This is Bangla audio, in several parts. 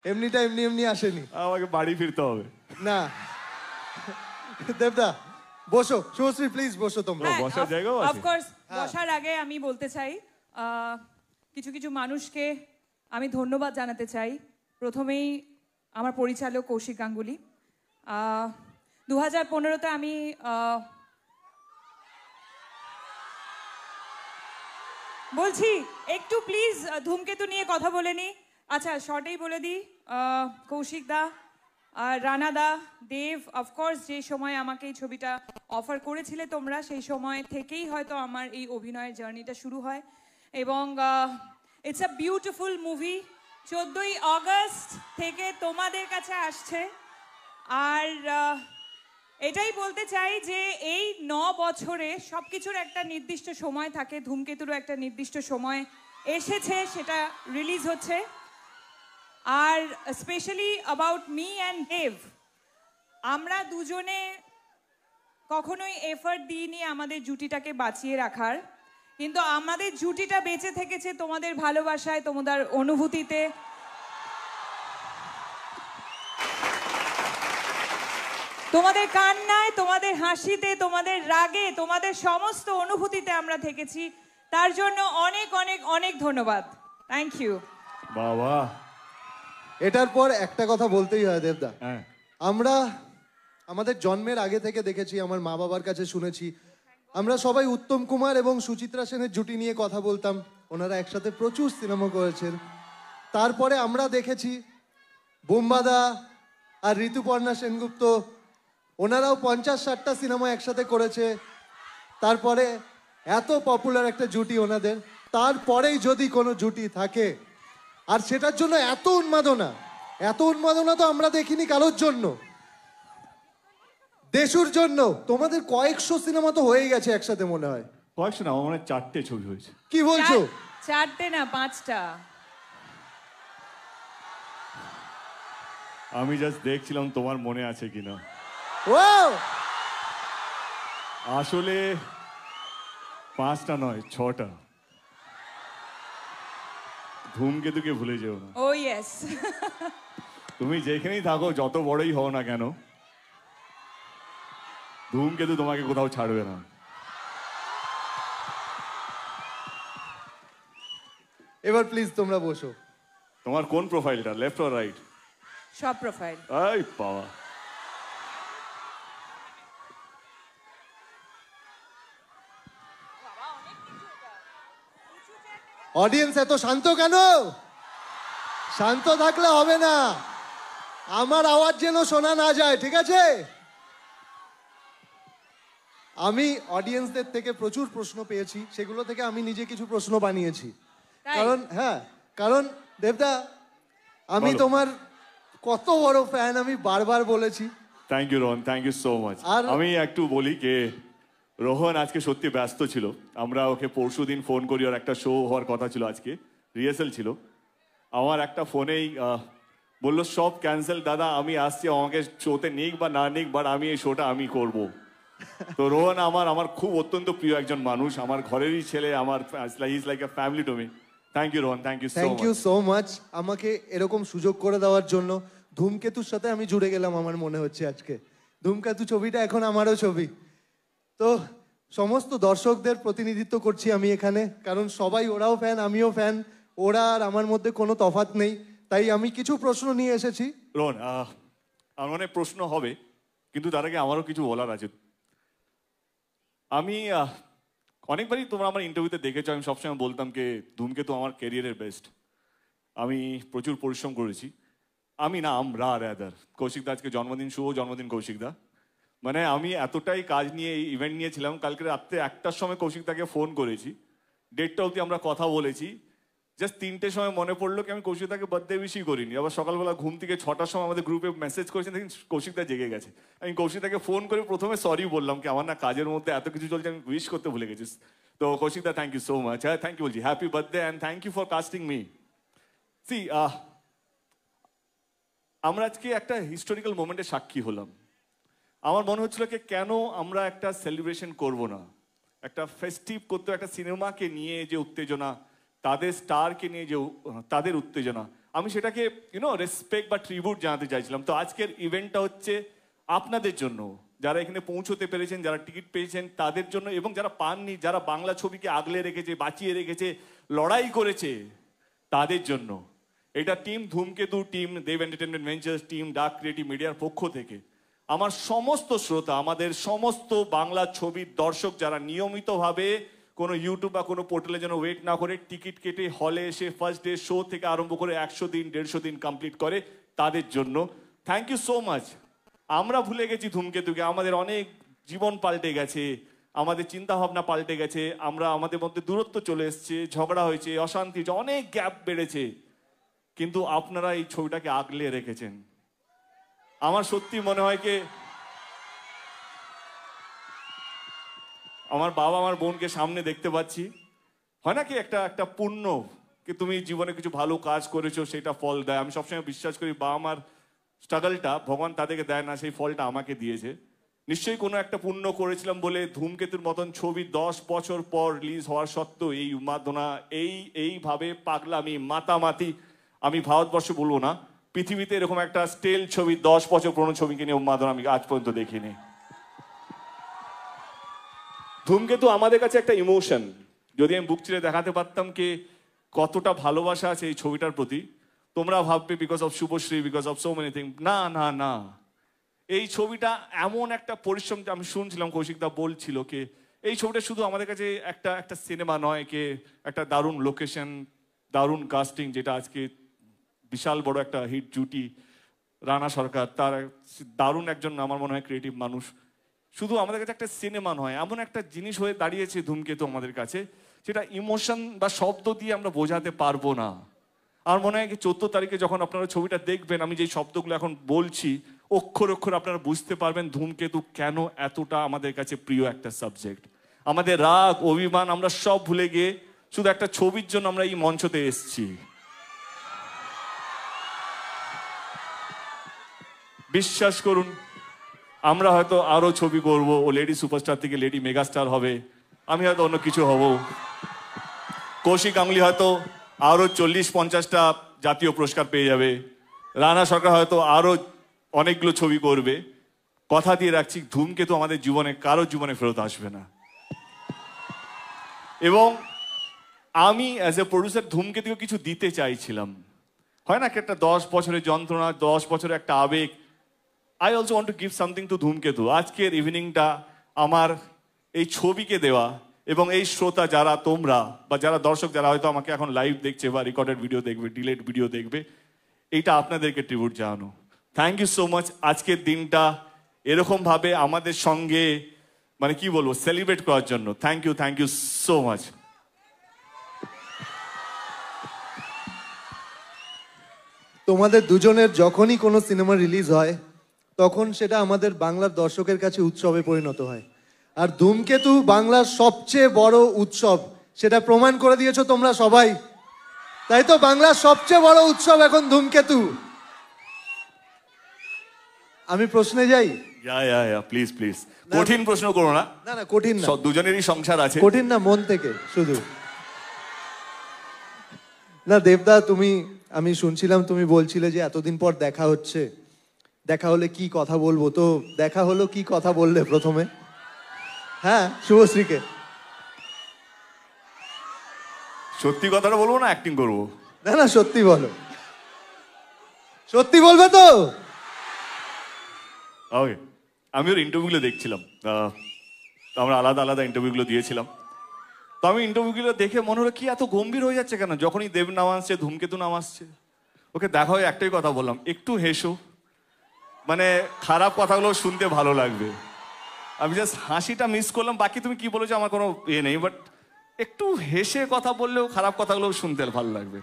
এমনিটা এমনি এমনি আসেনি, আমাকে বাড়ি ফিরতে হবে না। দেবদা বসো, শুভশ্রী প্লিজ বসো তোমরা। বসার জায়গাও আছে। অফকোর্স বসার আগে আমি বলতে চাই কিছু কিছু মানুষকে আমি ধন্যবাদ জানাতে চাই। প্রথমেই আমার পরিচালক কৌশিক গাঙ্গুলি। 2015-তে আমি বলছি একটু প্লিজ ধূমকেতু নিয়ে কথা বলে নি। আচ্ছা শর্টেই বলে দিই, কৌশিক দা, রানা দা, দেব, অফকোর্স যে সময় আমাকে এই ছবিটা অফার করেছিলে তোমরা, সেই সময় থেকেই হয়তো আমার এই অভিনয়ের জার্নিটা শুরু হয়। এবং ইটস আ বিউটিফুল মুভি। 14ই অগস্ট থেকে তোমাদের কাছে আসছে। আর এটাই বলতে চাই যে এই 9 বছরে সব কিছুর একটা নির্দিষ্ট সময় থাকে, ধূমকেতুরও একটা নির্দিষ্ট সময় এসেছে, সেটা রিলিজ হচ্ছে। আর স্পেশালি অ্যাবাউট মি অ্যান্ড দেব, আমরা দুজনে কখনোই এফর্ট দিইনি আমাদের জুটিটাকে বাঁচিয়ে রাখার, কিন্তু আমাদের জুটিটা বেঁচে থেকেছে তোমাদের ভালোবাসায়, তোমাদের অনুভূতিতে। তোমাদের কান্নায়, তোমাদের হাসিতে, তোমাদের রাগে, তোমাদের সমস্ত অনুভূতিতে আমরা থেকেছি। তার জন্য অনেক অনেক অনেক ধন্যবাদ। Thank you. বাবা, এটার পর একটা কথা বলতেই হয় দেবদা, হ্যাঁ, আমরা আমাদের জন্মের আগে থেকে দেখেছি, আমার মা বাবার কাছে শুনেছি, আমরা সবাই উত্তম কুমার এবং সুচিত্রা সেনের জুটি নিয়ে কথা বলতাম। ওনারা একসাথে প্রচুর সিনেমা করেছেন। তারপরে আমরা দেখেছি বোম্বাদা আর ঋতুপর্ণা সেনগুপ্ত, ওনারাও 50-60টা সিনেমা একসাথে করেছে। তারপরে এত পপুলার একটা জুটি ওনাদের, তারপরেই যদি কোনো জুটি থাকে আর সেটার জন্য এত উন্মাদনা তো আমরা দেখিনি কারোর জন্য। দেশুর জন্য তোমাদের কয়েকশো সিনেমা তো হয়ে গেছে একসাথে মনে হয়। কয়েকশো না, আমার মনে হয় 4টে ছবি হয়েছে। কি বলছো? 4টে না 5টা। আমি জাস্ট দেখছিলাম তোমার মনে আছে কিনা। ও আসলে 5টা নয়, 6টা। ধূমকেতুকে ভুলে যেও না। ও ইয়েস। তুমি যেখানেই থাকো, যত বড়ই হও না কেন, ধূমকেতু তোমাকে কোথাও ছাড়বে না। এবার প্লিজ তোমরা বসো। তোমার কোন প্রোফাইলটা, লেফট অর রাইট? সব প্রোফাইল। এই বাবা, অডিয়েন্স এত শান্ত কেন? শান্ত থাকলে হবে না, আমার আওয়াজ যেন শোনা না যায়, ঠিক আছে? আমি অডিয়েন্সদের থেকে প্রচুর প্রশ্ন পেয়েছি, সেগুলো থেকে আমি নিজে কিছু প্রশ্ন বানিয়েছি। কারণ দেবদা, আমি তোমার কত বড় ফ্যান আমি বারবার বলেছি। Thank you Rohan, thank you so much. আমি একটু বলি কে, রোহন আজকে সত্যি ব্যস্ত ছিল। আমরা ওকে পরশুদিন ফোন করি, ওর একটা শো হওয়ার কথা ছিল, আজকে রিহার্সাল ছিল। আমার একটা ফোনেই বললো সব ক্যান্সেল দাদা, আমি আসছি, আমাকে শোতে নিক বা না নিক, বাট আমি এই শোটা আমি করব। তো রোহন আমার খুব অত্যন্ত প্রিয় একজন মানুষ, আমার ঘরেরই ছেলে, আমার is like a family to me. Thank you Rohan, thank you so much আমাকে এরকম সুযোগ করে দেওয়ার জন্য। ধূমকেতুর সাথে আমি জুড়ে গেলাম আমার মনে হচ্ছে আজকে। ধূমকেতু ছবিটা এখন আমারও ছবি। তো সমস্ত দর্শকদের প্রতিনিধিত্ব করছি আমি এখানে, কারণ সবাই, ওরাও ফ্যান আমিও ফ্যান, ওরা আর আমার মধ্যে কোনো তফাৎ নেই। তাই আমি কিছু প্রশ্ন নিয়ে এসেছি। রোহন, আমার অনেক প্রশ্ন হবে, কিন্তু তার আগে আমারও কিছু বলার আছে। আমি অনেকবারই তোমরা আমার ইন্টারভিউতে দেখেছো, আমি সবসময় বলতাম যে ধূমকেতু আমার ক্যারিয়ারের বেস্ট। আমি প্রচুর পরিশ্রম করেছি। আমরা রাদার কৌশিকদা আজকে জন্মদিন, শুভ জন্মদিন কৌশিকদা। মানে আমি এতটাই কাজ নিয়ে, ইভেন্ট নিয়েছিলাম, কালকে রাত্রে 1টার সময় কৌশিকদাকে ফোন করেছি, 1:30 অবধি আমরা কথা বলেছি। জাস্ট 3টের সময় মনে পড়লো কি আমি কৌশিকদাকে বার্থডে উইশই করিনি। আবার সকালবেলা ঘুম থেকে 6টার সময় আমাদের গ্রুপে মেসেজ করেছেন, দেখুন কৌশিকদা জেগে গেছে। আমি কৌশিকদাকে ফোন করে প্রথমে সরি বললাম কি আমার না কাজের মধ্যে এত কিছু চলছে, আমি উইশ করতে ভুলে গেছিস। তো কৌশিকদা থ্যাংক ইউ সো মাচ। হ্যাঁ থ্যাংক ইউ বলছি, happy birthday and thank you for casting me. See আমরা আজকে একটা হিস্টোরিক্যাল মোমেন্টের সাক্ষী হলাম। আমার মনে হচ্ছিল কি কেন আমরা একটা সেলিব্রেশন করব না, একটা ফেস্টিভ করতে, একটা সিনেমাকে নিয়ে যে উত্তেজনা, তাদের স্টারকে নিয়ে যে তাদের উত্তেজনা, আমি সেটাকে রেসপেক্ট বা ট্রিবিউট জানাতে চাইছিলাম। তো আজকের ইভেন্টটা হচ্ছে আপনাদের জন্য, যারা এখানে পৌঁছতে পেরেছেন, যারা টিকিট পেয়েছেন তাদের জন্য, এবং যারা পাননি, যারা বাংলা ছবিকে আগলে রেখেছে, বাঁচিয়ে রেখেছে, লড়াই করেছে তাদের জন্য। এটা team Dhumketu, team Dev entertainment ventures, team dark creative মিডিয়ার পক্ষ থেকে আমার সমস্ত শ্রোতা, আমাদের সমস্ত বাংলা ছবির দর্শক যারা নিয়মিতভাবে কোনো ইউটিউব বা কোনো পোর্টালে যেন ওয়েট না করে টিকিট কেটে হলে এসে ফার্স্ট ডে শো থেকে আরম্ভ করে 100 দিন 150 দিন কমপ্লিট করে, তাদের জন্য থ্যাংক ইউ সো মাচ। আমরা ভুলে গেছি ধূমকেতুকে, আমাদের অনেক জীবন পাল্টে গেছে, আমাদের চিন্তা ভাবনা পাল্টে গেছে, আমরা আমাদের মধ্যে দূরত্ব চলে এসছে, ঝগড়া হয়েছে, অশান্তি হয়েছে, অনেক গ্যাপ বেড়েছে, কিন্তু আপনারা এই ছবিটাকে আগলে রেখেছেন। আমার সত্যি মনে হয় কি আমার বাবা আমার বোনকে সামনে দেখতে পাচ্ছি, হয় না কি একটা একটা পুণ্য, কি তুমি জীবনে কিছু ভালো কাজ করেছো সেটা ফল দেয়। আমি সবসময় বিশ্বাস করি বাবা আমার স্ট্রাগলটা ভগবান তাদেরকে দেয় না, সেই ফলটা আমাকে দিয়েছে। নিশ্চয়ই কোনো একটা পুণ্য করেছিলাম বলে ধূমকেতুর মতন ছবি 10 বছর পর রিলিজ হওয়ার সত্ত্বেও এই উন্মাদনা, এইভাবে পাগলামি, মাতামাতি, আমি ভারতবর্ষ বলবো না, পৃথিবীতে এরকম একটা স্টেল ছবি 10 বছর পুরনো ছবিকে নিয়ে উন্মাদনা আমি আজ পর্যন্ত দেখিনি। ধূমকেতু আমাদের কাছে একটা ইমোশন। যদি আমি বুক চিরে দেখাতে পারতাম কি কতটা ভালোবাসা আছে এই ছবিটার প্রতি, তোমরা ভাববে because of Subhashree, because of so many thing. না না না, এই ছবিটা এমন একটা পরিশ্রম, আমি শুনছিলাম কৌশিকদা বলছিল কি এই ছবিটা শুধু আমাদের কাছে একটা একটা সিনেমা নয়, কি একটা দারুণ লোকেশন, দারুণ কাস্টিং, যেটা আজকে বিশাল বড় একটা হিট জুটি, রানা সরকার, তার দারুণ একজন আমার মনে হয় ক্রিয়েটিভ মানুষ। শুধু আমাদের কাছে একটা সিনেমা নয়, এমন একটা জিনিস হয়ে দাঁড়িয়েছে ধূমকেতু আমাদের কাছে, সেটা ইমোশন বা শব্দ দিয়ে আমরা বোঝাতে পারবো না। আমার মনে হয় 14 তারিখে যখন আপনারা ছবিটা দেখবেন, আমি যে শব্দগুলো এখন বলছি অক্ষর অক্ষর আপনারা বুঝতে পারবেন ধূমকেতু কেন এতটা আমাদের কাছে প্রিয় একটা সাবজেক্ট। আমাদের রাগ, অভিমান আমরা সব ভুলে গিয়ে শুধু একটা ছবির জন্য আমরা এই মঞ্চতে এসেছি। বিশ্বাস করুন, আমরা হয়তো আরো ছবি করব, ও লেডি সুপারস্টার থেকে লেডি মেগাস্টার হবে, আমি হয়তো অন্য কিছু হব, কৌশিক গাঙ্গুলি হয়তো আরো 40-50টা জাতীয় পুরস্কার পেয়ে যাবে, রানা সরকার হয়তো আরো অনেকগুলো ছবি করবে। কথা দিয়ে রাখছি, ধূমকেতু আমাদের জীবনে কারো জীবনে ফেরত আসবে না। এবং আমি অ্যাজ এ প্রডিউসার ধূমকেতুকে কিছু দিতে চাইছিলাম। হয় না কি একটা 10 বছরের যন্ত্রণা, 10 বছরের একটা আবেগ, I also want to give something to ধূমকেতু। আজকের ইভিনিংটা আমার এই ছবিকে দেওয়া, এবং এই শ্রোতা যারা তোমরা বা যারা দর্শক যারা হয়তো আমাকে এখন লাইভ দেখছে বা রেকর্ডেড ভিডিও দেখবে, ডিলেট ভিডিও দেখবে, এইটা আপনাদেরকে ট্রিবিউট জানানো। Thank you so much. আজকের দিনটা এরকম ভাবে আমাদের সঙ্গে মানে কি বলবো সেলিব্রেট করার জন্য থ্যাংক ইউ সো মাচ। তোমাদের দুজনের যখনই কোনো সিনেমা রিলিজ হয় তখন সেটা আমাদের বাংলার দর্শকের কাছে উৎসবে পরিণত হয়। আর ধূমকেতু বাংলার সবচেয়ে বড় উৎসব, সেটা প্রমাণ করে দিয়েছো তোমরা সবাই। তাই তো বাংলার সবচেয়ে বড় উৎসব এখন ধূমকেতু। আমি প্রশ্নে যাই। প্লিজ প্লিজ, কঠিন প্রশ্ন করো না। না না কঠিন না, দুজনেরই সংসার আছে। কঠিন না, মন থেকে শুধু। না দেবদা, আমি শুনছিলাম তুমি বলছিলে যে এতদিন পর দেখা হচ্ছে, দেখা হলে কি কথা বলবো, তো দেখা হলো, কি কথা বললে প্রথমে? হ্যাঁ, শুভশ্রীকে। সত্যি কথাটা বলবো না অ্যাক্টিং করবো? না না সত্যি বলো, সত্যি বলবে তো? ওকে, আমি ওর ইন্টারভিউগুলো দেখছিলাম, আমরা আলাদা আলাদা ইন্টারভিউগুলো দিয়েছিলাম। তো আমি ইন্টারভিউগুলো দেখে মনে হলো কি এত গম্ভীর হয়ে যাচ্ছে কেন, যখনই দেব নাম আসছে, ধূমকেতু নাম আসছে। ওকে দেখা হয়ে একটাই কথা বললাম, একটু হেসো, মানে খারাপ কথাগুলো শুনতে ভালো লাগবে। আমি জাস্ট হাসিটা মিস করলাম, বাকি তুমি কি বলেছো আমার কোনো ইয়ে নেই, বাট একটু হেসে কথা বললেও খারাপ কথাগুলো শুনতে ভালো লাগবে,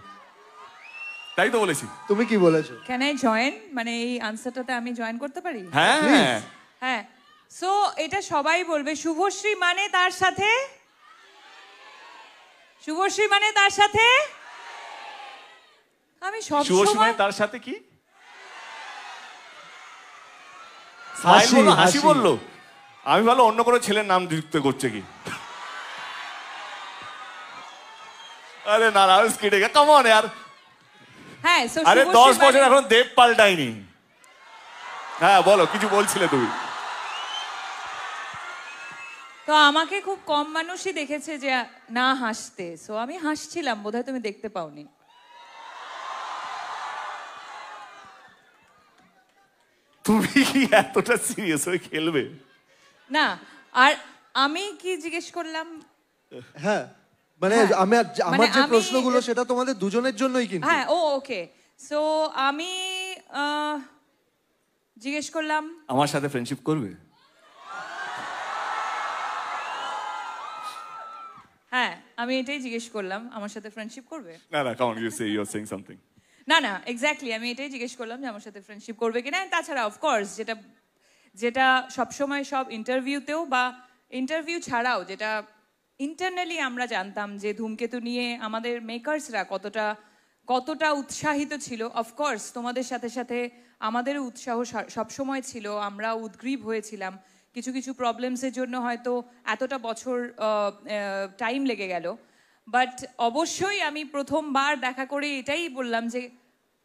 তাই তো বলেছি। তুমি কি বলেছো? ক্যান আই জয়েন, মানে এই আনসারটাতে আমি জয়েন করতে পারি? হ্যাঁ হ্যাঁ। সো এটা সবাই বলবে, শুভশ্রী মানে তার সাথে, শুভশ্রী মানে তার সাথে, আমি সব শুভশ্রী সময় মানে তার সাথে কি হাসি, হাসি বললো, আমি ভালো অন্য কোনো ছেলের নাম যুক্ত করছে কি। আরে না, কাম অন यार, হ্যাঁ so আরে শুভশ্রী 10 বছর মানে- এখন দেব পাল্টায়নি। হ্যাঁ বলো, কিছু বলছিলে তুমি। তো আমাকে খুব কম মানুষই দেখেছে যে না হাসতে, সো আমি হাসছিলাম, বোধহয় তুমি দেখতে পাওনি। তুমি কি এতটা সিরিয়াস হয়ে খেলবে? না, আর আমি কি জিজ্ঞেস করলাম? হ্যাঁ মানে হ্যাঁ, আমার মানে যে আমি- প্রশ্নগুলো সেটা তোমাদের দুজনের জন্যই কিন্তু। হ্যাঁ ও ওকে, সো আমি জিজ্ঞেস করলাম আমার সাথে ফ্রেন্ডশিপ করবে? হ্যাঁ আমি এটাই জিজ্ঞেস করলাম, আমার সাথে ফ্রেন্ডশিপ করবে? না না, come on, you say, you are saying something. না না এক্স্যাক্টলি আমি এটাই জিজ্ঞেস করলাম যে আমার সাথে ফ্রেন্ডশিপ করবে কিনা। তাছাড়া অফকোর্স যেটা যেটা সবসময় সব ইন্টারভিউতেও বা ইন্টারভিউ ছাড়াও যেটা ইন্টারনালি আমরা জানতাম যে ধূমকেতু নিয়ে আমাদের মেকার্সরা কতটা কতটা উৎসাহিত ছিল। অফকোর্স তোমাদের সাথে সাথে আমাদেরও উৎসাহ সবসময় ছিল, আমরা উদ্গ্রীব হয়েছিলাম। কিছু কিছু প্রবলেমসের জন্য হয়তো এতটা বছর টাইম লেগে গেল, বাট অবশ্যই আমি প্রথমবার দেখা করে এটাই বললাম যে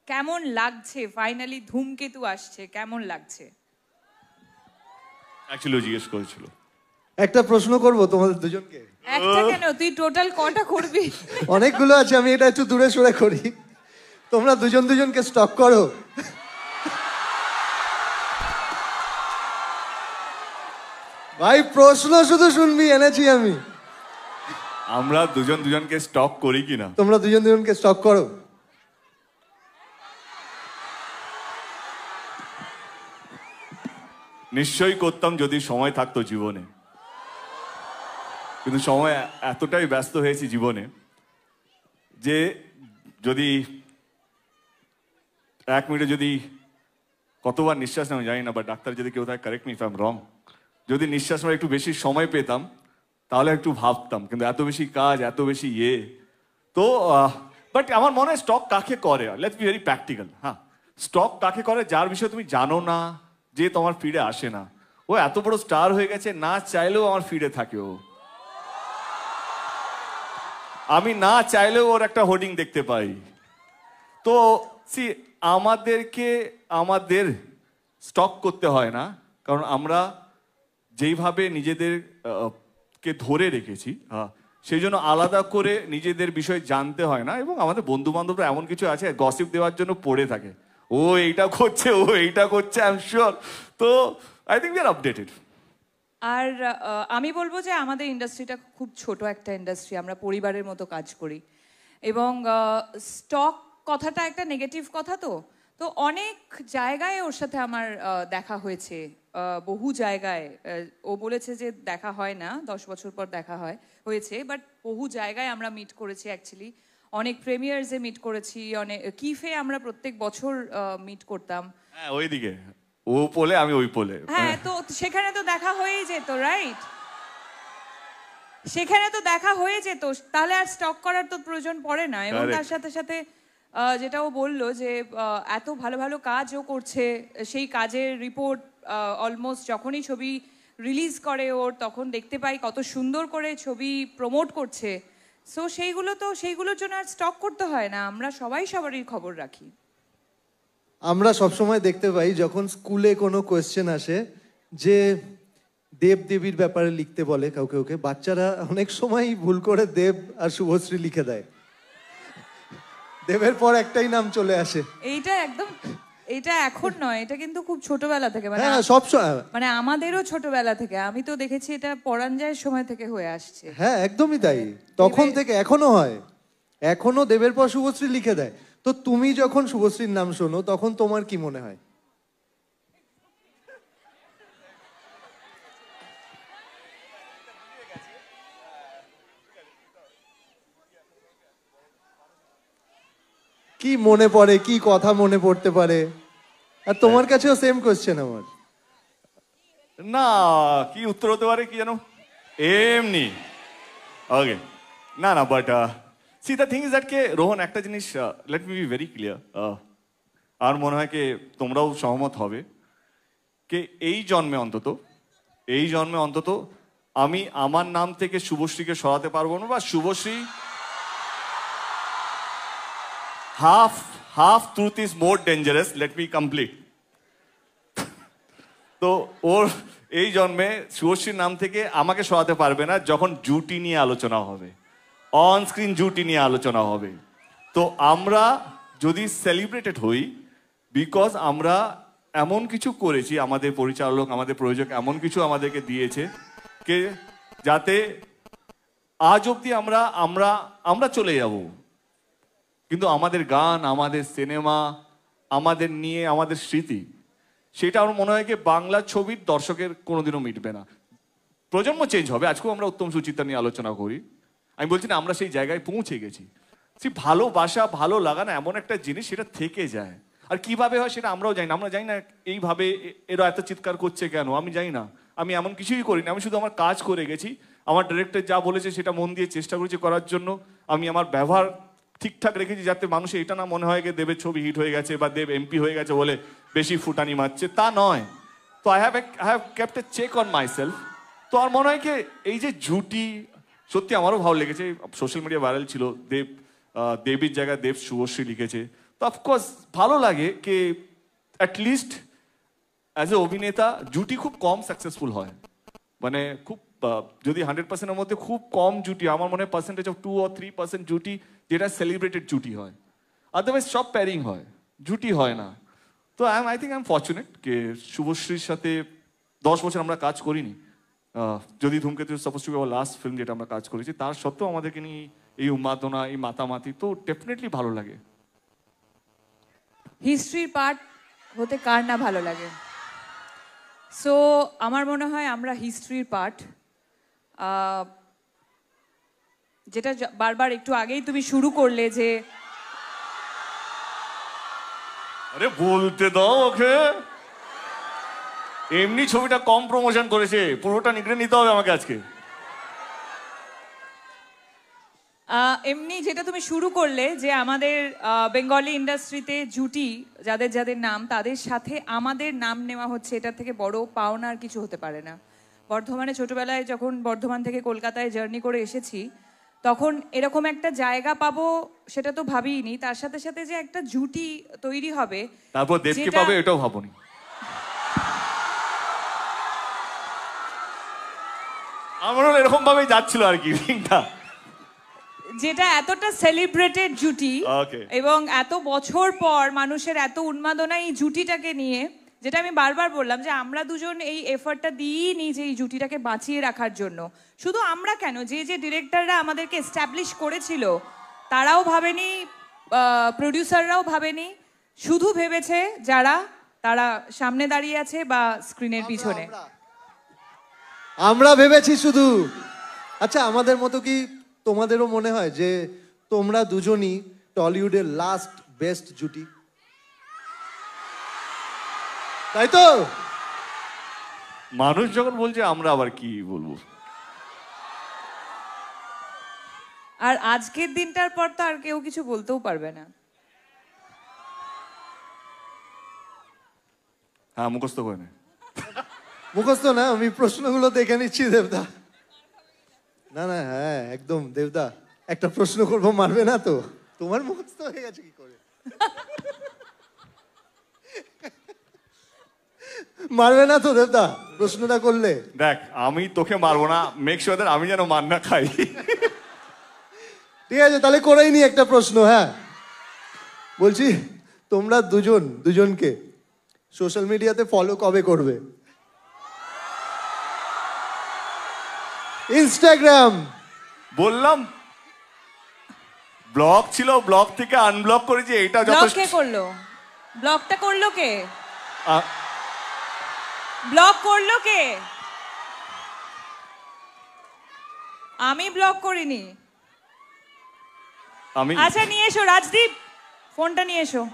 কেমন লাগছে, ফাইনালি ধূমকেতু আসছে, কেমন লাগছে। অ্যাকচুয়ালি জিজ্ঞেস করেছিল। একটা প্রশ্ন করব তোমাদের দুজনকে। একটা কেন, তুই টোটাল কটা করবি? অনেকগুলো আছে, আমি এটা একটু দূরে সরে করি। তোমরা দুজন দুজনকে স্টক করো। ভাই প্রশ্ন শুধু শুনবি এনেছি আমি। আমরা দুজন দুজনকে স্টক করি কিনা? তোমরা দুজন দুজনকে স্টক করো। নিশ্চয়ই করতাম যদি সময় থাকতো জীবনে, কিন্তু সময় এতটাই ব্যস্ত হয়েছি জীবনে যে যদি 1 মিনিটে যদি কতবার নিঃশ্বাস নেওয়া জানি না, বা ডাক্তার যদি কেউ থাকে correct me if I am রং, যদি নিঃশ্বাস নেওয়ার একটু বেশি সময় পেতাম তাহলে একটু ভাবতাম, কিন্তু এত বেশি কাজ, এত বেশি তো বাট আমার মনে হয় স্টক কাকে করে, লেটস বি ভেরি প্র্যাকটিক্যাল। হ্যাঁ, স্টক কাকে করে? যার বিষয়ে তুমি জানো না, যে তোমার ফিডে আসে না। ও এত বড় স্টার হয়ে গেছে, না চাইলেও আমার ফিডে থাকে ও। আমি না চাইলেও ওর একটা হোর্ডিং দেখতে পাই। তো সি আমাদের স্টক করতে হয় না, কারণ আমরা যেইভাবে নিজেদের কে ধরে রেখেছি, সেই জন্য আলাদা করে নিজেদের বিষয় জানতে হয় না। এবং আমাদের বন্ধু বান্ধবরা এমন কিছু আছে গসিপ দেওয়ার জন্য পড়ে থাকে, ও এইটা করছে, ও এইটা করছে, আই এম শিওর। তো I think we are updated. আর আমি বলবো যে আমাদের ইন্ডাস্ট্রিটা খুব ছোট একটা ইন্ডাস্ট্রি, আমরা পরিবারের মতো কাজ করি। এবং স্টক কথাটা একটা নেগেটিভ কথা, তো তো অনেক জায়গায় ওর সাথে আমার দেখা হয়েছে, বহু জায়গায়। ও বলেছে যে দেখা হয় না, 10 বছর পর দেখা হয়েছে, বাট বহু জায়গায় আমরা মিট করেছি অ্যাকচুয়ালি। অনেক প্রিমিয়ার্সে মিট করেছি, অনেক কিফে আমরা প্রত্যেক বছর মিট করতাম। হ্যাঁ, ওইদিকে ও পোলে, আমি ওই পোলে। হ্যাঁ, তো সেখানে তো দেখা হয়েই যেত, রাইট? সেখানে তো দেখা হয়ে যেত, তাহলে আর স্টক করার তো প্রয়োজন পড়ে না। এবং তার সাথে সাথে যেটা ও বললো যে এত ভালো ভালো কাজ ও করছে, সেই কাজের রিপোর্ট অলমোস্ট যখনই ছবি রিলিজ করে ওর, তখন দেখতে পাই কত সুন্দর করে ছবি প্রমোট করছে। সো সেইগুলোর জন্য আর স্টক করতে হয় না, আমরা সবাই সবারই খবর রাখি। আমরা সবসময় দেখতে পাই যখন স্কুলে কোনো কোয়েশ্চেন আসে যে দেব দেবীর ব্যাপারে লিখতে বলে কাউকে, ওকে বাচ্চারা অনেক সময় ভুল করে দেব আর শুভশ্রী লিখে দেয়। দেবের পর একটাই নাম চলে আসে। এইটা এখন নয়, এটা কিন্তু খুব ছোটবেলা থেকে, হ্যাঁ সব মানে আমাদেরও ছোটবেলা থেকে, আমি তো দেখেছি এটা পরাঞ্জয়ের সময় থেকে হয়ে আসছে। হ্যাঁ একদমই তাই, তখন থেকে এখনো হয়, এখনো দেবের পর শুভশ্রী লিখে দেয়। তো তুমি যখন শুভশ্রীর নাম শোনো তখন তোমার কি মনে হয়? কি মনে পড়ে, কি কথা মনে পড়তে পারে? আর তোমার কাছেও সেম কোশ্চেন আমার। না, কি উত্তর হতে পারে কি জানো, এমনি ওকে। না না, but see the thing is that কে রোহন, একটা জিনিস let me be very clear, আর মনে হয় কি তোমরাও সহমত হবে, কে এই জন্মে অন্তত আমি আমার নাম থেকে শুভশ্রীকে সরাতে পারবো না, বা Subhashree half truth is more dangerous, let me complete. তো ওর এই জন্মে শুভশ্রীর নাম থেকে আমাকে সরাতে পারবে না যখন জুটি নিয়ে আলোচনা হবে, অন স্ক্রিন জুটি নিয়ে আলোচনা হবে। তো আমরা যদি সেলিব্রেটেড হই, বিকজ আমরা এমন কিছু করেছি, আমাদের পরিচালক আমাদের প্রযোজক এমন কিছু আমাদেরকে দিয়েছে কে যাতে আজ অব্দি আমরা আমরা আমরা চলে যাব, কিন্তু আমাদের গান, আমাদের সিনেমা, আমাদের নিয়ে আমাদের স্মৃতি, সেটা আমার মনে হয় কি বাংলা ছবির দর্শকের কোনোদিনও মিটবে না। প্রজন্ম চেঞ্জ হবে, আজকেও আমরা উত্তম সুচিত্রা নিয়ে আলোচনা করি। আমি বলছি না আমরা সেই জায়গায় পৌঁছে গেছি। সেই ভালোবাসা, ভালো লাগা না এমন একটা জিনিস, সেটা থেকে যায়। আর কিভাবে হয় সেটা আমরাও জানি না। আমরা জানি না এইভাবে এরা এত চিৎকার করছে কেন, আমি জানি না। আমি এমন কিছুই করিনি, আমি শুধু আমার কাজ করে গেছি। আমার ডিরেক্টর যা বলেছে সেটা মন দিয়ে চেষ্টা করেছি করার জন্য। আমি আমার ব্যবহার ঠিকঠাক রেখেছি যাতে মানুষের এটা না মনে হয় যে দেবের ছবি হিট হয়ে গেছে বা দেব এমপি হয়ে গেছে বলে বেশি ফুটানি মারছে, তা নয়। তো I have kept a check on myself. তো আমার মনে হয় কি এই যে জুটি, সত্যি আমারও ভালো লেগেছে। সোশ্যাল মিডিয়া ভাইরাল ছিল, দেবীর জায়গায় দেব শুভশ্রী লিখেছে। তো অফকোর্স ভালো লাগে কি অ্যাটলিস্ট অ্যাজ এ অভিনেতা জুটি খুব কম সাকসেসফুল হয়। মানে খুব যদি 100%-এর মধ্যে খুব কম জুটি, আমার মনে হয় পার্সেন্টেজ অফ 2 or 3% জুটি যেটা সেলিব্রেটেড জুটি হয়। আদারওয়াইজ সব প্যারিং হয়, জুটি হয় না। তো I think I am fortunate কে শুভশ্রীর সাথে 10 বছর আমরা কাজ করিনি। যদি Dhumketu suppose to be our last film যেটা আমরা কাজ করেছি, তার সত্ত্বেও আমাদেরকে নিয়ে এই উন্মাদনা, এই মাতামাতি, তো ডেফিনেটলি ভালো লাগে। হিস্ট্রির পার্ট হতে কার না ভালো লাগে? সো আমার মনে হয় আমরা হিস্ট্রির পার্ট। যেটা বারবার একটু আগেই তুমি শুরু করলে যে আরে বলতে দাও ওকে, এমনি ছবিটা কম প্রমোশন করেছে, পুরোটা নিগড়ে নিতে হবে আমাকে আজকে। এমনি যেটা তুমি শুরু করলে যে আমাদের বেঙ্গলি ইন্ডাস্ট্রিতে জুটি যাদের যাদের নাম, তাদের সাথে আমাদের নাম নেওয়া হচ্ছে, এটার থেকে বড় পাওনা আর কিছু হতে পারে না। বর্ধমানে ছোটবেলায় যখন বর্ধমান থেকে কলকাতায় জার্নি করে এসেছি, তখন এরকম একটা জায়গা পাবো সেটা তো ভাবিনি। তার সাথে সাথে যে একটা জুটি তৈরি হবে, তারপর দেবকে পাবে এটাও ভাবনি। আমারও এরকম ভাবে যাচ্ছিল আর কি রিংটা, যেটা এতটা সেলিব্রেটেড জুটি এবং এত বছর পর মানুষের এত উন্মাদনা এই জুটিটাকে নিয়ে, যেটা আমি বারবার বললাম যে আমরা দুজন এই এফর্টটা দিইনি যে এই জুটিটাকে বাঁচিয়ে রাখার জন্য। শুধু আমরা কেন, যে যে ডিরেক্টররা আমাদেরকে এস্টাবলিশ করেছিল তারাও ভাবেনি, প্রডিউসাররাও ভাবেনি, শুধু ভেবেছে যারা তারা সামনে দাঁড়িয়ে আছে বা স্ক্রিনের পিছনে। আমরা ভেবেছি শুধু। আচ্ছা, আমাদের মতো কি তোমাদেরও মনে হয় যে তোমরা দুজনই টলিউডের লাস্ট বেস্ট জুটি? তাই তো? মানুষ যখন বলছে আমরা আবার কি বলবো। আর আজকের দিনটার পর তো আর কেউ কিছু বলতেও পারবে না। হ্যাঁ, মুখস্থ করে নে। মুখস্থ না, আমি প্রশ্নগুলো দেখে নিচ্ছি দেবদা। না না, হ্যাঁ একদম দেবদা, একটা প্রশ্ন করবো, মারবে না তো? তোমার মুখস্থ হয়ে গেছে কি করে? মারবে না তো দেবদা প্রশ্নটা করলে? দেখ, আমি তোকে মারবো না, মেক শিওর দ্যাট আমি যেন মার না খাই। ঠিক আছে, তাহলে করেই নি একটা প্রশ্ন। হ্যাঁ, বলছি তোমরা দুজনকে সোশ্যাল মিডিয়াতে ফলো কবে করবে? ইনস্টাগ্রাম বললাম ব্লগ ছিল, ব্লগ থেকে আনব্লক করেছি, এটা যথেষ্ট। কে করলো ব্লগটা? করলো কে? ব্লগ করলো কে? আমি ব্লগ করিনি। আচ্ছা, নিয়ে এসো রাজদীপ, ফোনটা নিয়ে এসো।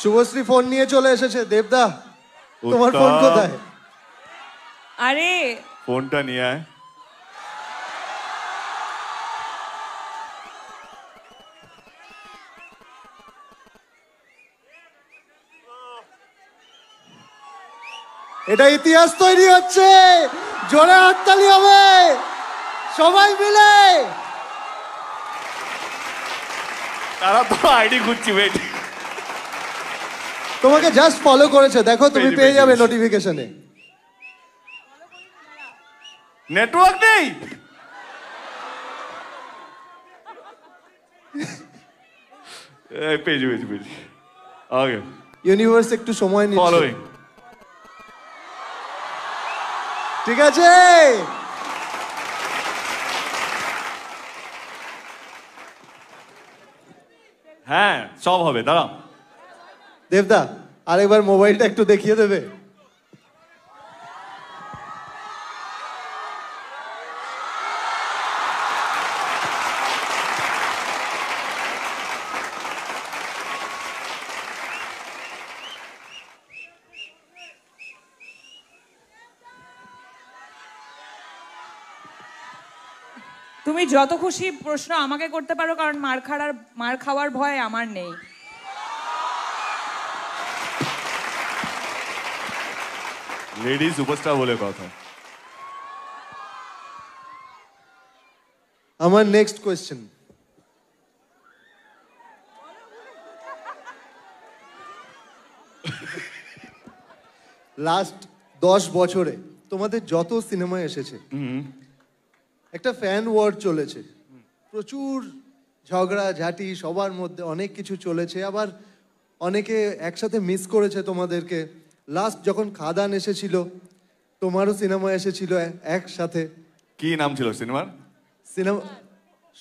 শুভশ্রী ফোন নিয়ে চলে এসেছে। দেবদা, তোমার ফোন কোথায়? আরে ফোনটা নিয়ে আয়। এটা ইতিহাস তৈরি হচ্ছে, জোরে হাততালি হবে সবাই মিলে। তারা তো আইডি খুঁজছি, ওয়েট। তোমাকে জাস্ট ফলো করেছে, দেখো তুমি পেয়েছি, পেয়ে যাবে পেয়েছি। নোটিফিকেশনে। নেটওয়ার্ক নেই। পেয়েছি পেয়েছি পেয়েছি। ওকে, ইউনিভার্স একটু সময় নিচ্ছে, ফলোইং। ঠিক আছে? হ্যাঁ, সব হবে, দাঁড়াও। দেবদা আরেকবার মোবাইলটা একটু দেখিয়ে দেবে? তুমি যত খুশি প্রশ্ন আমাকে করতে পারো, কারণ মার খাওয়ার ভয় আমার নেই। লেডি সুপারস্টার বলে কথা। আমার নেক্সট কোয়েশ্চেন, লাস্ট 10 বছরে তোমাদের যত সিনেমা এসেছে একটা ফ্যান ওয়ার চলেছে, প্রচুর ঝগড়া ঝাঁটি সবার মধ্যে, অনেক কিছু চলেছে, আবার অনেকে একসাথে মিস করেছে তোমাদেরকে। লাস্ট যখন খাদান এসেছিল, তোমারও সিনেমা এসেছিল একসাথে। কি নাম ছিল সিনেমার? সিনেমা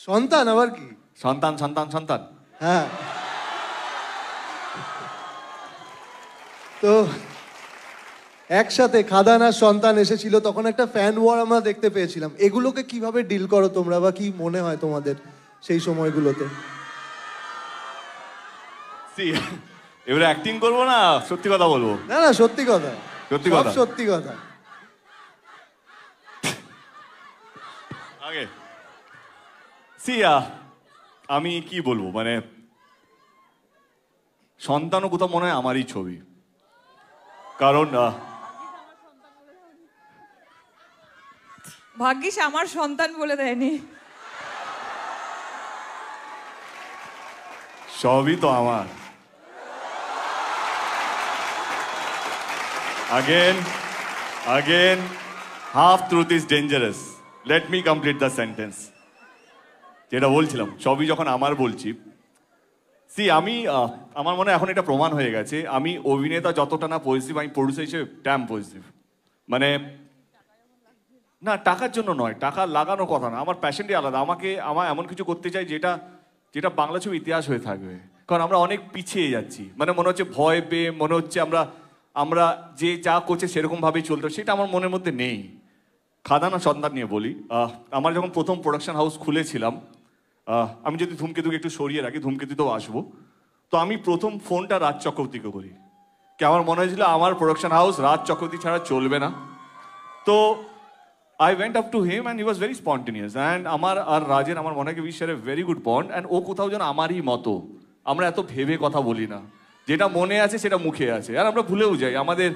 সন্তান, আবার কি সন্তান সন্তান সন্তান। হ্যাঁ। তো একসাথে খাদান আর সন্তান এসেছিল, তখন একটা ফ্যান ওয়ার আমরা দেখতে পেয়েছিলাম। এগুলোকে কিভাবে ডিল করো তোমরা, বা কি মনে হয় তোমাদের সেই সময়গুলোতে? এবারে অ্যাক্টিং করবো না সত্যি কথা বলবো? না না, সত্যি কথা, সত্যি সব কথা। সত্যি কথা। আগে আমি কি বলবো, মানে সন্তানও কোথাও মনে হয় আমারই ছবি, কারণ ভাগ্যিস আমার সন্তান বলে দেয়নি। সবই তো আমার। Again, half truth is dangerous. Let me complete the sentence. যেটা বলছিলাম, সবই যখন আমার বলছি, আমি আমার মনে হয় এখন এটা প্রমাণ হয়ে গেছে, আমি অভিনেতা যতটা না পজিটিভ, আমি প্রডিউসার হিসেবে ড্যাম পজিটিভ। মানে না, টাকার জন্য নয়, টাকা লাগানোর কথা না, আমার প্যাশনটাই আলাদা। আমার এমন কিছু করতে চাই যেটা যেটা বাংলা ছবি ইতিহাস হয়ে থাকবে। কারণ আমরা অনেক পিছিয়ে যাচ্ছি, মানে মনে হচ্ছে ভয় পেয়ে, মনে হচ্ছে আমরা যে যা করছে সেরকম ভাবেই চলতে, সেটা আমার মনের মধ্যে নেই। খাদান আর সন্তান নিয়ে বলি, আমার যখন প্রথম প্রোডাকশন হাউস খুলেছিলাম, আমি যদি ধূমকেতুকে একটু সরিয়ে রাখি, ধূমকেতুতেও আসবো, তো আমি প্রথম ফোনটা রাজ চক্রবর্তীকে করি। কি আমার মনে হয়েছিল আমার প্রোডাকশন হাউস রাজ চক্রবর্তী ছাড়া চলবে না। তো I went up to him and he was very spontaneous, and আমার আর রাজের আমার মনে হয় we share a very good bond, and ও কোথাও যেন আমারই মতো। আমরা এত ভেবে কথা বলি না, যেটা মনে আছে সেটা মুখে আছে, আর আমরা ভুলেও যাই, আমাদের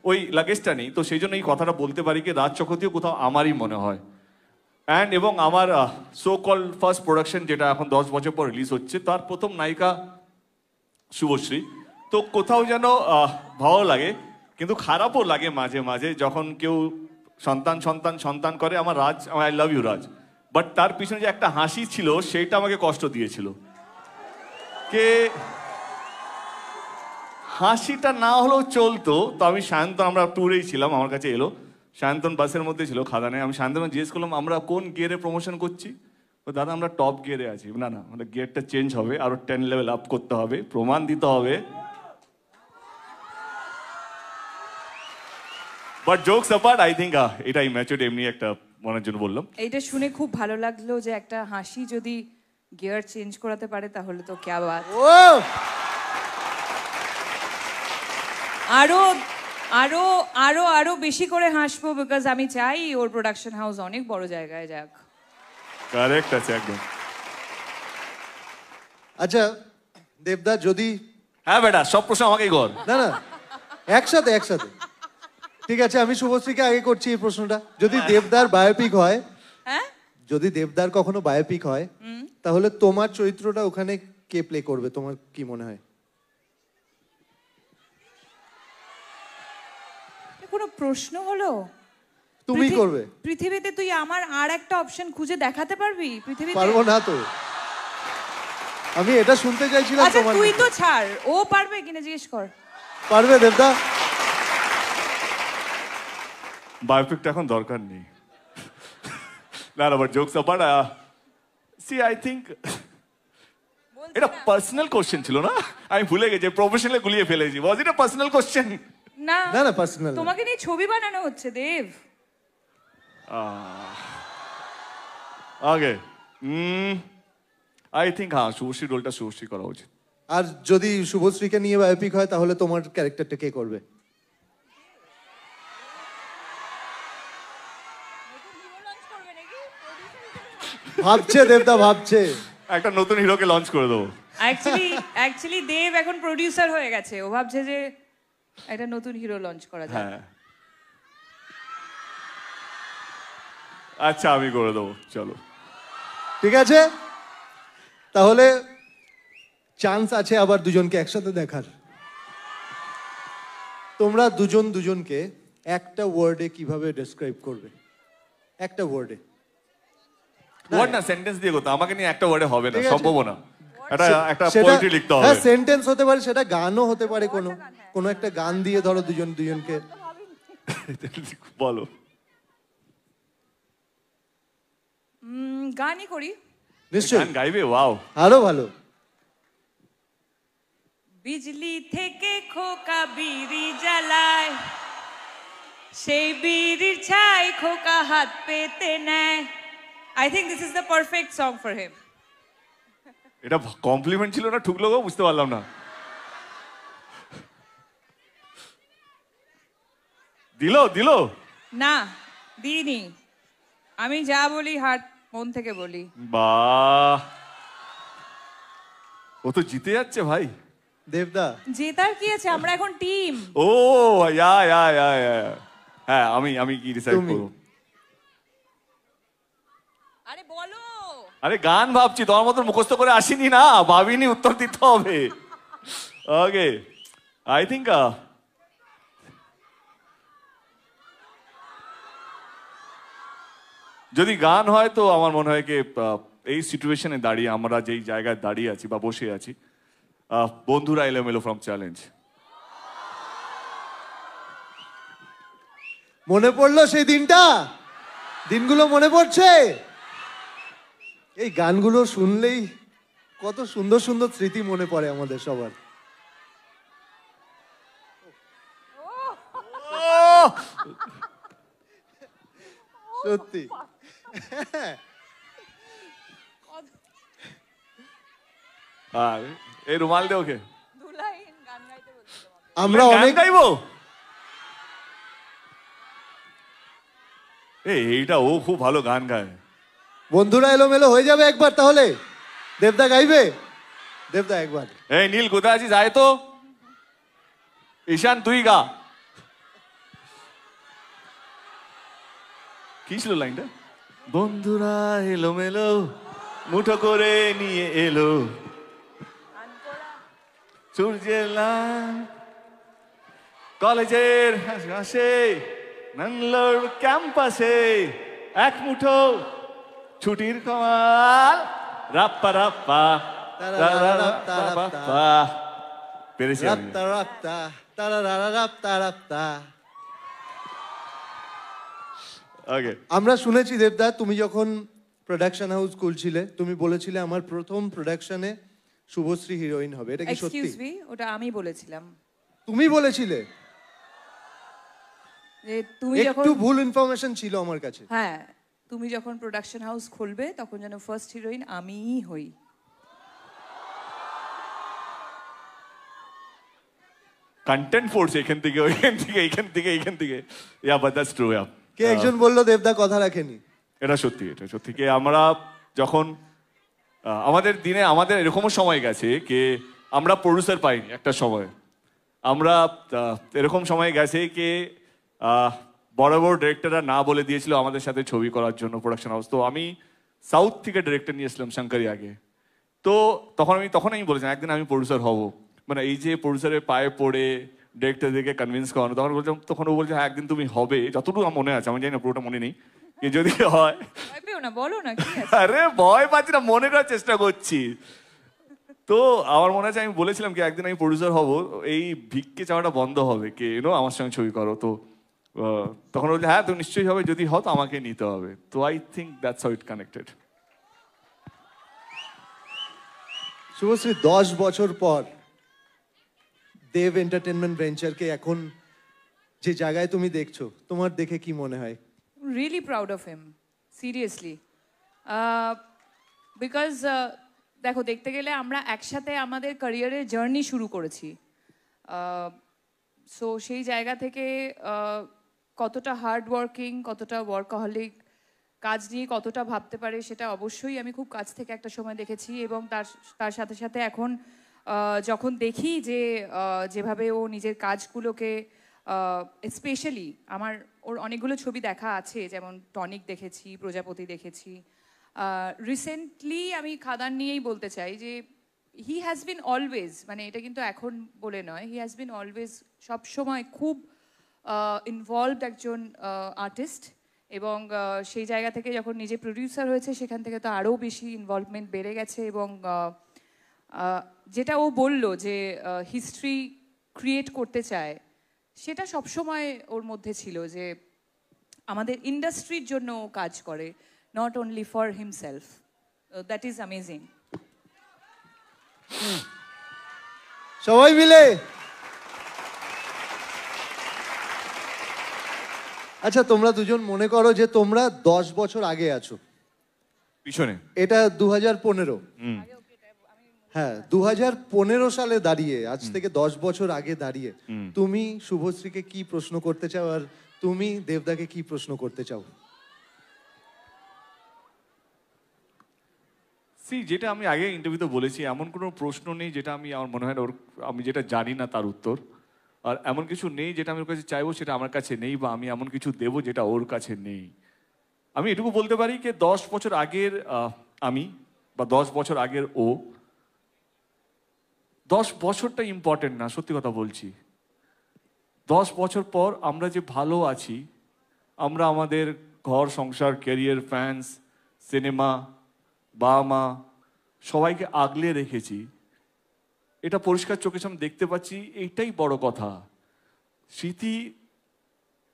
ওই লাগেজটা নেই। তো সেই জন্য এই কথাটা বলতে পারি কি রাজ চক্রবর্তীও কোথাও আমারই মনে হয়। এবং আমার সো কল ফার্স্ট প্রোডাকশন, যেটা এখন 10 বছর পর রিলিজ হচ্ছে, তার প্রথম নায়িকা শুভশ্রী। তো কোথাও যেন ভালো লাগে, কিন্তু খারাপও লাগে মাঝে মাঝে যখন কেউ সন্তান সন্তান সন্তান করে। আমার I love you Raj, but তার পিছনে যে একটা হাসি ছিল সেইটা আমাকে কষ্ট দিয়েছিল। কে হাসিটা না হলেও চলতো। তো আমি সায়ন্তন, আমরা ট্যুরেই ছিলাম, আমার কাছে এলো সায়ন্তন, বাসের মধ্যে ছিল খাদানে। আমি সায়ন্তন জিজ্ঞেস করলাম আমরা কোন গিয়ারে প্রমোশন করছি? তো দাদা আমরা টপ গিয়ারে আছি। না না, আমাদের গিয়ারটা চেঞ্জ হবে, আরো 10 লেভেল আপ করতে হবে, প্রমাণ দিতে হবে। But jokes apart, I think এটা ইম্যাচুরড এমনি একটা মনের জন্য বললাম। এইটা শুনে খুব ভালো লাগলো যে একটা হাসি যদি গিয়ার চেঞ্জ করাতে পারে তাহলে তো ক্যা বাত। ও আরো আরো আরো আরো বেশি করে হাসবো, বিকজ আমি চাই ওর প্রোডাকশন হাউস অনেক বড় জায়গায় যাক। কারেক্ট আছে একদম। আচ্ছা দেবদা, যদি হ্যাঁ বেটা, সব প্রশ্ন আমাকেই কর। না না, একসাথে একসাথে ঠিক আছে, আমি শুভশ্রীকে আগে করছি এই প্রশ্নটা। যদি দেবদার বায়োপিক হয়, হ্যাঁ যদি দেবদার কখনো বায়োপিক হয়, তাহলে তোমার চরিত্রটা ওখানে কে প্লে করবে, তোমার কি মনে হয়? এ কোনো প্রশ্ন হলো? তুমি করবে? পৃথিবীতে তুই আমার আর একটা অপশন খুঁজে দেখাতে পারবি পৃথিবীতে? পারবো না তো, আমি এটা শুনতে চাইছিলাম আচ্ছা তোমার তুই মুখে। তো ছাড়, ও পারবে কিনা জিজ্ঞেস কর। পারবে দেবদা? বায়োপিকটা এখন দরকার নেই। না না, but jokes apart, see I think এটা পার্সোনাল কোশ্চেন ছিল না, আমি ভুলে গেছি, প্রফেশনালি গুলিয়ে ফেলেছি। Was it a personal question? না না না, পার্সোনাল। তোমাকে নিয়ে ছবি বানানো হচ্ছে দেব। আগে আই থিঙ্ক হ্যাঁ, শুভশ্রী রোলটা শুভশ্রী করা উচিত। আর যদি শুভশ্রীকে নিয়ে বায়োপিক হয়, তাহলে তোমার ক্যারেক্টারটা কে করবে? ভাবছে দেবদা, ভাবছে। একটা নতুন হিরোকে লঞ্চ করে দেবো। অ্যাকচুয়ালি দেব এখন প্রোডিউসার হয়ে গেছে, ও ভাবছে যে একটা নতুন হিরো লঞ্চ করা যায়। হ্যাঁ আচ্ছা, আমি করে দেবো, চলো। ঠিক আছে, তাহলে চান্স আছে আবার দুজনকে একসাথে দেখার। তোমরা দুজন দুজনকে একটা ওয়ার্ডে কিভাবে ডেসক্রাইব করবে? একটা ওয়ার্ডে। ওয়ার্ড না, সেন্টেন্স দিয়ে করতে, আমাকে নিয়ে একটা ওয়ার্ডে হবে না, ঠিক আছে। সম্ভব না। একটা সেটা- পোয়েট্রি লিখতে হবে। হ্যাঁ, সেন্টেন্স হতে পারে, সেটা গানও হতে পারে, কোনো একটা গান দিয়ে ধরো দুজন দুজনকে। বলো। গানই করি। নিশ্চয়ই, গান গাইবে? ওয়াও, আরো ভালো। বিজলি থেকে খোকা বিড়ি জ্বালায়, সেই বিড়ির ছাই খোকা হাত পেতে নেয়। I think this is the perfect song for him. এটা কমপ্লিমেন্ট ছিল না ঠুকলো গো? বুঝতে পারলাম না। দিলো দিলো? না দিইনি, আমি যা বলি হার্ট মন থেকে বলি। বাহ, ও তো জিতে যাচ্ছে ভাই। দেবদা, জেতার কি আছে, আমরা এখন টিম। ও ইয়া ইয়া ইয়া ইয়া। হ্যাঁ, আমি কি ডিসাইড তুমি। করব? আরে বলো। আরে গান ভাবছি, তোমার মতো মুখস্থ করে আসিনি না, ভাবিনি উত্তর দিতে হবে। ওকে, আই থিঙ্ক যদি গান হয় তো আমার মনে হয় কি এই সিচুয়েশনে দাঁড়িয়ে আমরা যেই জায়গায় দাঁড়িয়ে আছি বা বসে আছি, বন্ধুরা এলোমেলো ফ্রম চ্যালেঞ্জ। মনে পড়লো সেই দিনটা? দিনগুলো মনে পড়ছে? এই গানগুলো শুনলেই কত সুন্দর সুন্দর স্মৃতি মনে পড়ে আমাদের সবার। সত্যি। আর এই রুমাল দে ওকে। আমরা গান অনেক গাইবো? এইটা ও খুব ভালো গান গায়। বন্ধুরা এলোমেলো হয়ে যাবে একবার তাহলে। দেবদা গাইবে? দেবদা একবার। এই নীল কোথায় আছিস, আয় তো। ঈশান তুই গা। কি ছিল লাইনটা? বন্ধুরা এলোমেলো মুঠো করে নিয়ে এলো সূর্যের লাল কলেজের ঘাসে নানলোর ক্যাম্পাসে এক মুঠো ছুটির কমাল রাপ্পা রাপ্পা রাপ্পা। পেরেছি আমি। রাপ্তা রাপ্তা তারারারা রাপ্তা রাপ্তা। ওকে, আমরা শুনেছি দেবদা, তুমি যখন প্রোডাকশন হাউস খুলছিলে, তুমি বলেছিলে আমার প্রথম প্রোডাকশনে শুভশ্রী হিরোইন হবে। এটা কি সত্যি? এক্সকিউজ মি, ওটা আমি বলেছিলাম। তুমি বলেছিলে? যে তুমি যখন, একটু ভুল ইনফরমেশন ছিল আমার কাছে। হ্যাঁ তুমি যখন প্রোডাকশন হাউস খুলবে তখন যেন ফার্স্ট হিরোইন আমিই হই। কন্টেন্ট ফোর্স এখান থেকে ওইখান থেকে এইখান থেকে এইখান থেকে। Yeah but that's true. Yeah, কে একজন বললো দেবদা কথা রাখেনি। এটা সত্যি, এটা সত্যি। কে আমরা যখন আমাদের দিনে আমাদের এরকমও সময় গেছে কে আমরা প্রডিউসার পাইনি একটা সময়। আমরা এরকম সময় গেছে কে বড় বড় ডিরেক্টররা না বলে দিয়েছিল আমাদের সাথে ছবি করার জন্য প্রোডাকশন হাউস। তো আমি সাউথ থেকে ডিরেক্টর নিয়েছিলাম শঙ্করি আগে। তো তখন আমি বলেছিলাম একদিন আমি প্রডিউসার হব। মানে এই যে প্রডিউসারের পায়ে পড়ে ডিরেক্টরদেরকে কনভিন্স করানো, তখন ও বলছে হ্যাঁ একদিন তুমি হবে, যতটুকু আমার মনে আছে, আমি জানি না পুরোটা মনে নেই, যে যদি হয়। ভয় পেও না, বলো না কি আছে। আরে ভয় পাচ্ছি না, মনে করার চেষ্টা করছি। তো আমার মনে আছে আমি বলেছিলাম কি একদিন আমি প্রডিউসার হব, এই ভিক্ষে চাওয়াটা বন্ধ হবে, কে আমার সঙ্গে ছবি করো। তো তখন বলছে হ্যাঁ তুমি নিশ্চয়ই হবে, যদি হয় তো আমাকে নিতে হবে। তো I think that's how it connected. Subhashree, 10 বছর পর দেব এন্টারটেনমেন্ট ভেঞ্চারকে এখন যে জায়গায় তুমি দেখছো, তোমার দেখে কি মনে হয়? Really proud of him, seriously. Because দেখো, দেখতে গেলে আমরা একসাথে আমাদের ক্যারিয়ারের জার্নি শুরু করেছি। সো সেই জায়গা থেকে কতটা হার্ড ওয়ার্কিং, কতটা ওয়ার্কাহলিক, কাজ নিয়ে কতটা ভাবতে পারে, সেটা অবশ্যই আমি খুব কাছ থেকে একটা সময় দেখেছি। এবং তার সাথে সাথে এখন যখন দেখি যে যেভাবে ও নিজের কাজগুলোকে, স্পেশালি ওর অনেকগুলো ছবি দেখা আছে, যেমন টনিক দেখেছি, প্রজাপতি দেখেছি। রিসেন্টলি আমি খাদান নিয়েই বলতে চাই যে হি হ্যাজ বিন অলওয়েজ, মানে এটা কিন্তু এখন বলে নয়, হি হ্যাজ বিন অলওয়েজ সবসময় খুব ইনভলভড একজন আর্টিস্ট। এবং সেই জায়গা থেকে যখন নিজে প্রডিউসার হয়েছে, সেখান থেকে তো আরও বেশি ইনভলভমেন্ট বেড়ে গেছে। এবং যেটা ও বলল যে হিস্ট্রি ক্রিয়েট করতে চায়, সেটা সবসময় ওর মধ্যে ছিল, যে আমাদের ইন্ডাস্ট্রির জন্য ও কাজ করে, not only for himself. That is amazing. সবাই মিলে আচ্ছা, তোমরা দুজন মনে করো যে তোমরা 10 বছর আগে আছো পিছনে, এটা 2015। হ্যাঁ, 2015 সালে দাঁড়িয়ে, আজ থেকে 10 বছর আগে দাঁড়িয়ে তুমি শুভশ্রীকে কি প্রশ্ন করতে চাও, আর তুমি দেবদাকে কি প্রশ্ন করতে চাও? যেটা আমি আগে ইন্টারভিউতে বলেছি, এমন কোনো প্রশ্ন নেই যেটা আমার মনে হয় আমি যেটা জানি না তার উত্তর। আর এমন কিছু নেই যেটা আমি ওর কাছে চাইবো সেটা আমার কাছে নেই, বা আমি এমন কিছু দেবো যেটা ওর কাছে নেই। আমি এটুকু বলতে পারি যে 10 বছর আগের আমি, বা 10 বছর আগের ও, 10 বছরটা ইম্পর্টেন্ট না, সত্যি কথা বলছি। 10 বছর পর আমরা যে ভালো আছি, আমরা আমাদের ঘর সংসার, ক্যারিয়ার, ফ্যান্স, সিনেমা, বাবা মা, সবাইকে আগলে রেখেছি, এটা পরিষ্কার চোখের সামনে দেখতে পাচ্ছি, এইটাই বড় কথা। স্মৃতি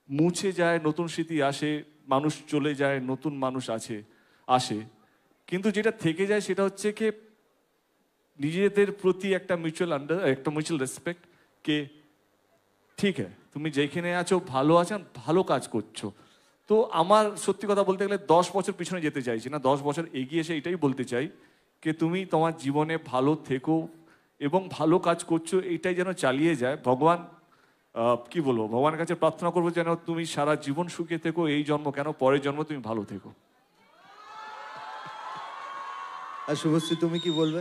মুছে যায়, নতুন স্মৃতি আসে, মানুষ চলে যায়, নতুন মানুষ আসে, কিন্তু যেটা থেকে যায় সেটা হচ্ছে কি নিজেদের প্রতি একটা মিউচুয়াল রেসপেক্ট, কে ঠিক হ্যাঁ তুমি যেখানে আছো ভালো আছো, ভালো কাজ করছো। তো আমার সত্যি কথা বলতে গেলে 10 বছর পিছনে যেতে চাইছি না, 10 বছর এগিয়ে এসে এটাই বলতে চাই যে তুমি তোমার জীবনে ভালো থেকো এবং ভালো কাজ করছো, এইটাই যেন চালিয়ে যায়। ভগবান কি বলবো, ভগবানের কাছে প্রার্থনা করবো যেন তুমি সারা জীবন সুখে থেকো, এই জন্ম কেন পরের জন্ম তুমি ভালো থেকো। আর শুভশ্রী, তুমি কি বলবে?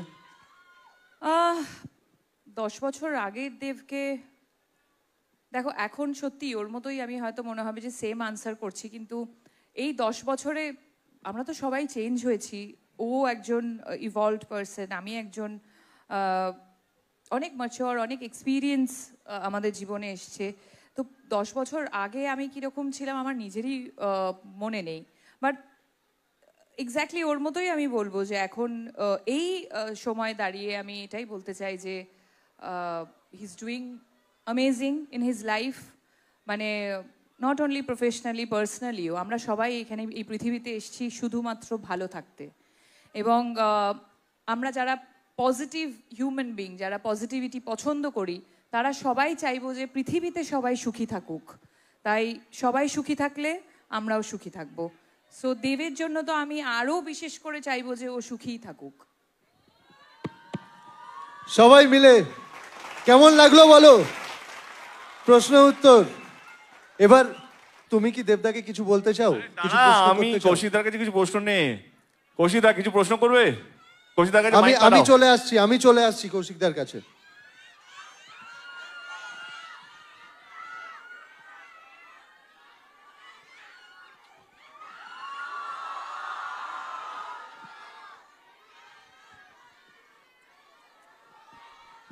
10 বছর আগের দেবকে দেখো, এখন সত্যি ওর মতোই আমি হয়তো মনে হবে যে সেম আনসার করছি, কিন্তু এই 10 বছরে আমরা তো সবাই চেঞ্জ হয়েছি। ও একজন ইভলভড পারসন, আমি একজন অনেক ম্যাচিওর, অনেক এক্সপিরিয়েন্স আমাদের জীবনে এসছে। তো 10 বছর আগে আমি কীরকম ছিলাম আমার নিজেরই মনে নেই, বাট এক্স্যাক্টলি ওর মতোই আমি বলবো যে এখন এই সময় দাঁড়িয়ে আমি এটাই বলতে চাই যে he is doing amazing in his life. মানে নট অনলি প্রফেশনালি, পার্সোনালিও আমরা সবাই এখানে এই পৃথিবীতে এসেছি শুধুমাত্র ভালো থাকতে। এবং আমরা যারা পজিটিভ হিউম্যান বিং, যারা পজিটিভিটি পছন্দ করি, তারা সবাই চাইবো যে পৃথিবীতে সবাই সুখী থাকুক। তাই সবাই সুখী থাকলে আমরাও সুখী থাকবো। সো দেবের জন্য তো আমি আরো বিশেষ করে চাইবো যে ও সুখীই থাকুক। সবাই মিলে কেমন লাগলো বলো প্রশ্ন উত্তর? এবার তুমি কি দেবদাকে কিছু বলতে চাও? কিছু প্রশ্ন আমি করতে চাও? কৌশিকদার কাছে কিছু প্রশ্ন নেই। কৌশিকদা কিছু প্রশ্ন করবে? কৌশিকদার কাছে আমি mic আমি পাঠাও। চলে আসছি কৌশিকদার কাছে।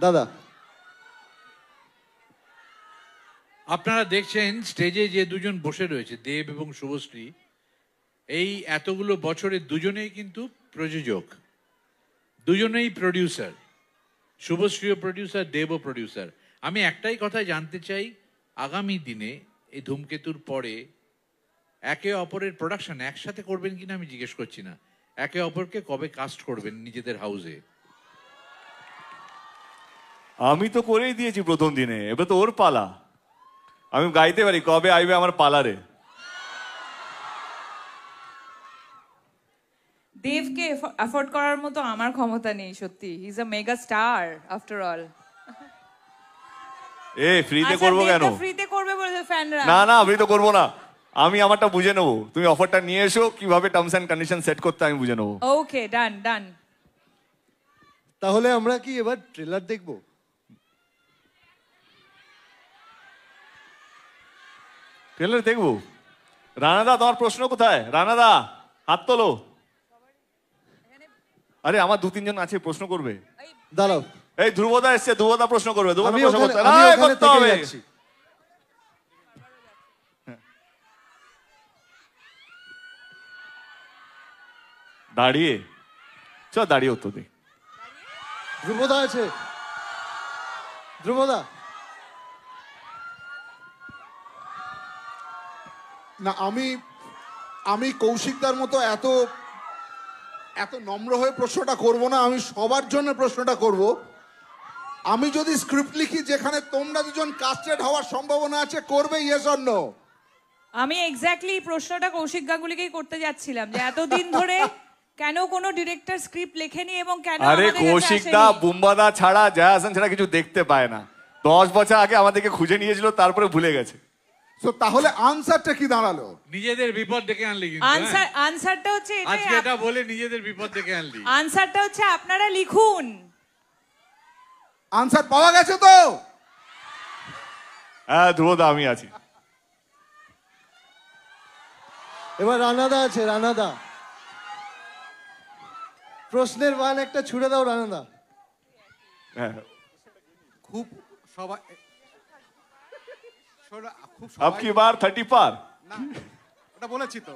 দাদা আপনারা দেখছেন স্টেজে যে দুজন বসে রয়েছে, দেব এবং শুভশ্রী, এই এতগুলো বছরে দুজনেই কিন্তু প্রযোজক, দুজনেই প্রডিউসার। শুভশ্রীও প্রডিউসার, দেবও প্রডিউসার। আমি একটাই কথা জানতে চাই, আগামী দিনে এই ধূমকেতুর পরে একে অপরের প্রোডাকশন একসাথে করবেন কিনা আমি জিজ্ঞেস করছি না, একে অপরকে কবে কাস্ট করবেন নিজেদের হাউসে? আমি তো করেই দিয়েছি প্রথম দিনে, এবার তো ওর পালা। আমি গাইতে পারি, কবে আইবে আমার পালারে। দেবকে অ্যাফোর্ড করার মতো আমার ক্ষমতা নেই সত্যি। He is a mega star after all. এ ফ্রিতে করবো কেন? ফ্রিতে করবে বলেছে ফ্যানরা। না না, ফ্রি তো করবো না, আমি আমারটা বুঝে নেবো। তুমি অফারটা নিয়ে এসো, কিভাবে টার্মস এন্ড কন্ডিশন সেট করতে আমি বুঝে নেবো। ওকে, ডান ডান। তাহলে আমরা কি এবার ট্রেলার দেখবো? ট্রেলার দেখবো। রানাদা, তোমার প্রশ্ন কোথায়? রানাদা হাত তোলো। আরে আমার 2-3 জন আছে, প্রশ্ন করবে। দাঁড়াও, এই ধ্রুবদা এসছে, ধ্রুবদা প্রশ্ন করবে। ধ্রুবদা আমি প্রশ্ন ওখানে করতে আমি না, ওখানে করতে থেকে হবে। যাচ্ছি। দাঁড়িয়ে চ, দাঁড়িয়ে উত্তর দিই। ধ্রুবদা আছে, ধ্রুবদা। না, আমি কৌশিকদার মতো এত এত নম্র হয়ে প্রশ্নটা করব না। আমি সবার জন্য প্রশ্নটা করব। আমি যদি স্ক্রিপ্ট লিখি যেখানে তোমরা দুজন কাস্টেড হওয়ার সম্ভাবনা আছে, করবে ইয়েস অর নো? আমি এক্স্যাক্টলি প্রশ্নটা কৌশিক গাঙ্গুলিকেই করতে যাচ্ছিলাম, যে এতদিন ধরে কেন কোনো ডিরেক্টর স্ক্রিপ্ট লেখেনি এবং কেন আরে আমাদের কাছে কৌশিক দা আসেনি। বুম্বাদা ছাড়া, জয়া হাসান ছাড়া কিছু দেখতে পায় না। 10 বছর আগে আমাদেরকে খুঁজে নিয়েছিল, তারপরে ভুলে গেছে। তো তাহলে আনসারটা কি দাঁড়ালো? নিজেদের বিপদ ডেকে আনলি কিন্তু, হ্যাঁ? আনসারটা হচ্ছে আজকে এটাই। এটা বলে নিজেদের বিপদ ডেকে আনলি। আনসারটা হচ্ছে আপনারা লিখুন। আনসার পাওয়া গেছে তো? হ্যাঁ ধ্রুবদা, আমি আছি। এবার রানাদা আছে, রানাদা। প্রশ্নের বান একটা ছুড়ে দাও রানাদা। হ্যাঁ, খুব সবাই খুব আব কি বার 30 পার। না, ওটা বলেছি তো,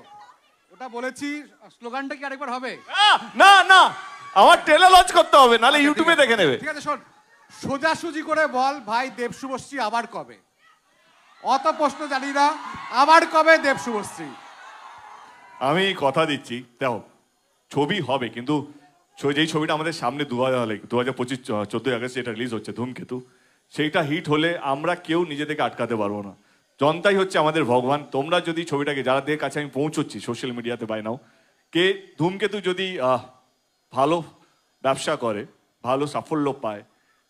ওটা বলেছি। স্লোগানটা কি আরেকবার হবে? না না, আমার ট্রেলার লঞ্চ করতে হবে, নালে আচ্ছা, ইউটিউবে ঠিক আছে। দেখে নেবে। ঠিক আছে, শোন, সোজাসুজি করে বল ভাই, দেব শুভশ্রী আবার কবে? অত প্রশ্ন জানি না, আবার কবে দেব শুভশ্রী? আমি কথা দিচ্ছি, দেখো ছবি হবে, কিন্তু যেই ছবিটা আমাদের সামনে 2025 14 আগস্ট যেটা রিলিজ হচ্ছে, ধূমকেতু, সেইটা হিট হলে আমরা কেউ নিজেদেরকে আটকাতে পারবো না। জনতাই হচ্ছে আমাদের ভগবান। তোমরা যদি ছবিটাকে, যাদের কাছে আমি পৌঁছচ্ছি সোশ্যাল মিডিয়াতে বাই নাও, কে ধূমকেতু যদি ভালো ব্যবসা করে, ভালো সাফল্য পায়,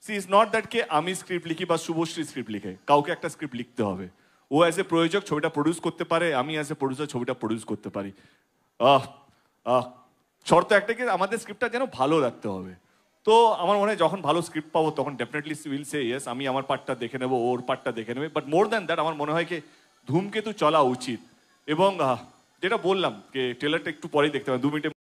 সি ইজ নট দ্যাট কে আমি স্ক্রিপ্ট লিখি বা শুভশ্রী স্ক্রিপ্ট লিখে, কাউকে একটা স্ক্রিপ্ট লিখতে হবে। ও অ্যাজ এ প্রযোজক ছবিটা প্রডিউস করতে পারে, আমি অ্যাজ এ প্রডিউসার ছবিটা প্রডিউস করতে পারি। শর্ত একটা কি, আমাদের স্ক্রিপ্টটা যেন ভালো রাখতে হবে। তো আমার মনে হয় যখন ভালো স্ক্রিপ্ট পাবো তখন ডেফিনেটলি উইল সে ইয়েস, আমি আমার পার্টটা দেখে নেবো, ওর পার্টটা দেখে নেবে। বাট মোর দ্যান দ্যাট আমার মনে হয় কি ধূমকেতু চলা উচিত। এবং যেটা বললাম যে ট্রেলারটা একটু পরেই দেখতে হবে, 2 মিনিটে